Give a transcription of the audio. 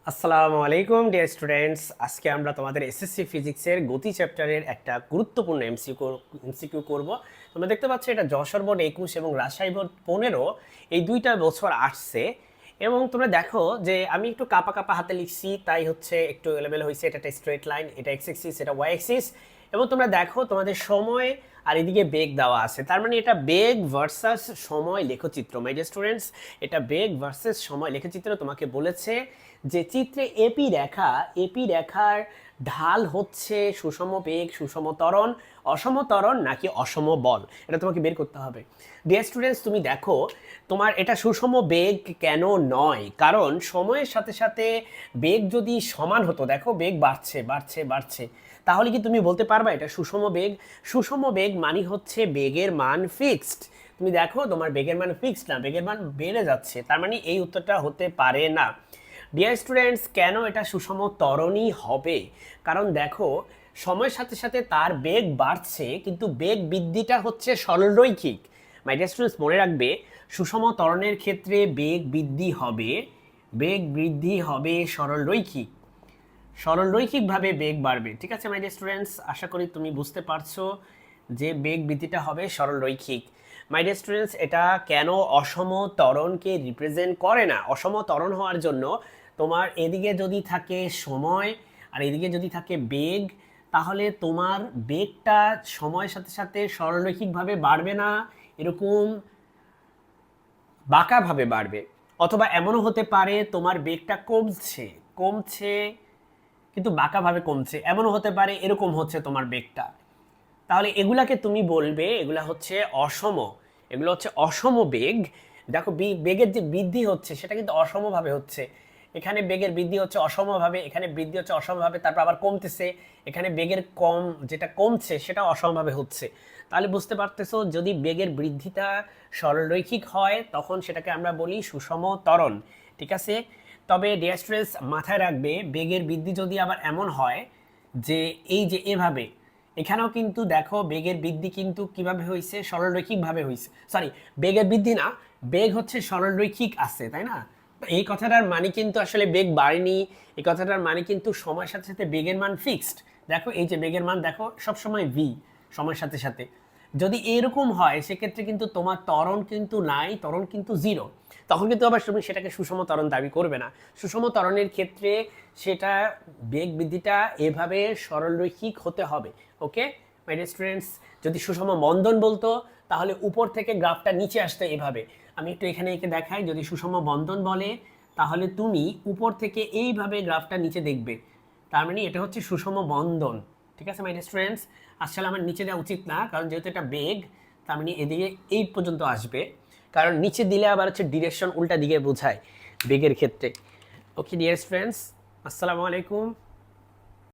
আসসালামু আলাইকুম dear students. আজকে আমরা তোমাদের এসএসসি ফিজিক্সের গতি চ্যাপ্টারের একটা গুরুত্বপূর্ণ এমসিকিউ করব। তোমরা দেখতে পাচ্ছ এটা যশোর বোর্ড 21 এবং রাজশাহী বোর্ড 15 এই দুইটা বছর আসছে। এবং তোমরা দেখো যে আমি একটু কাপা কাপা হাতে লিখছি, তাই হচ্ছে একটু এলোমেলো হয়েছে। এটা একটা স্ট্রেট লাইন, এটা এক্স অ্যাক্সিস, এটা ওয়াই অ্যাক্সিস। এবং তোমরা দেখো তোমাদের সময় আর এদিকে বেগ দেওয়া আছে, তার মানে এটা বেগ ভার্সাস সময় লেখচিত্র। মাই ডিয়ার স্টুডেন্টস, এটা বেগ ভার্সাস সময় লেখচিত্র। তোমাকে বলেছে যে চিত্রে এপি রেখার ঢাল হচ্ছে সুষম বেগ, সুষম ত্বরণ, অসম ত্বরণ নাকি অসম বল, এটা তোমাকে বের করতে হবে। ডিয়ার স্টুডেন্টস, তুমি দেখো তোমার এটা সুষম বেগ কেন নয়, কারণ সময়ের সাথে সাথে বেগ যদি সমান হতো, দেখো বেগ বাড়ছে বাড়ছে বাড়ছে, তাহলে কি তুমি বলতে পারবা এটা সুষম বেগ? সুষম বেগ মানে হচ্ছে বেগের মান ফিক্সড। তুমি দেখো তোমার বেগের মান ফিক্সড না, বেগের মান বেড়ে যাচ্ছে, তার মানে এই উত্তরটা হতে পারে না। ডিয়ার স্টুডেন্টস, কেন এটা সুষম ত্বরণই হবে? কারণ দেখো সময়ের সাথে সাথে তার বেগ বাড়ছে, কিন্তু বেগ বৃদ্ধিটা হচ্ছে সরলরৈখিক। মাই ডিয়ার স্টুডেন্টস, মনে রাখবে সুষম ত্বরণের ক্ষেত্রে বেগ বৃদ্ধি হবে সরলরৈখিকভাবে বেগ বাড়বে। ঠিক আছে মাই ডিয়ার স্টুডেন্টস, আশা করি তুমি বুঝতে পারছো যে বেগ বৃদ্ধিটা হবে সরলরৈখিক। মাই ডিয়ার স্টুডেন্টস, এটা কেন অসম ত্বরণকে রিপ্রেজেন্ট করে না? অসম ত্বরণ হওয়ার জন্য তোমার এদিকে যদি থাকে সময় আর এদিকে যদি থাকে বেগ, তাহলে তোমার বেগটা সময়ের সাথে সাথে সরলরৈখিকভাবে বাড়বে না, এরকম বাঁকাভাবে বাড়বে। অথবা এমনও হতে পারে তোমার বেগটা কমছে কমছে কিন্তু বাঁকাভাবে কমছে, এমনও হতে পারে এরকম হচ্ছে তোমার বেগটা। তাহলে এগুলাকে তুমি বলবে এগুলা হচ্ছে অসম, এগুলো হচ্ছে অসম বেগ। দেখো বেগের যে বৃদ্ধি হচ্ছে সেটা কিন্তু অসমভাবে হচ্ছে। এখানে বেগের বৃদ্ধি হচ্ছে অসমভাবে, এখানে বৃদ্ধি হচ্ছে অসমভাবে, তারপর আবার কমতেছে। এখানে বেগের যেটা কমছে সেটা অসমভাবে হচ্ছে। তাহলে বুঝতে পারতেছো, যদি বেগের বৃদ্ধিটা সরলরৈখিক হয় তখন সেটাকে আমরা বলি সুষম ত্বরণ। ঠিক আছে? তবে ডিয়ার স্টুডেন্টস, মাথায় রাখবে বেগের বৃদ্ধি যদি আবার এমন হয় যে এই যে এভাবে, এখানেও কিন্তু দেখো বেগের বৃদ্ধি কিন্তু কিভাবে হয়েছে? সরলরৈখিকভাবে হয়েছে। সরি, বেগের বৃদ্ধি না, বেগ হচ্ছে সরলরৈখিক আছে, তাই না? তো এই কথাটার মানে কিন্তু আসলে বেগ বাড়েনি, এই কথাটার মানে কিন্তু সময়ের সাথে সাথে বেগের মান ফিক্সড। দেখো এই যে বেগের মান দেখো সবসময় ভি, সময়ের সাথে সাথে। যদি এরকম হয় সেক্ষেত্রে কিন্তু তোমার ত্বরণ কিন্তু নাই, ত্বরণ কিন্তু জিরো। তখন কিন্তু আবার তুমি সেটাকে সুষম ত্বরণ দাবি করবে না। সুষম ত্বরণের ক্ষেত্রে সেটা বেগ বৃদ্ধিটা এভাবে সরলরৈখিক হতে হবে। ওকে মাই ডিয়ার স্টুডেন্টস, যদি সুষম মন্দন বলতো তাহলে উপর থেকে গ্রাফটা নিচে আসতো এভাবে। আমি একটু এখানে এঁকে দেখাই, যদি সুষম বন্ধন বলে তাহলে তুমি উপর থেকে এইভাবে গ্রাফটা নিচে দেখবে, তার মানে এটা হচ্ছে সুষম বন্ধন। ঠিক আছে মাই ডিয়ার স্টুডেন্টস, আসলে আমার নিচে দেওয়া উচিত না, কারণ যেহেতু এটা বেগ, তার মানে এদিকে এই পর্যন্ত আসবে, কারণ নিচে দিলে আবার হচ্ছে ডিরেকশন উল্টা দিকে বোঝায় বেগের ক্ষেত্রে। ওকে ডিয়ার স্টুডেন্টস, আসসালামু আলাইকুম।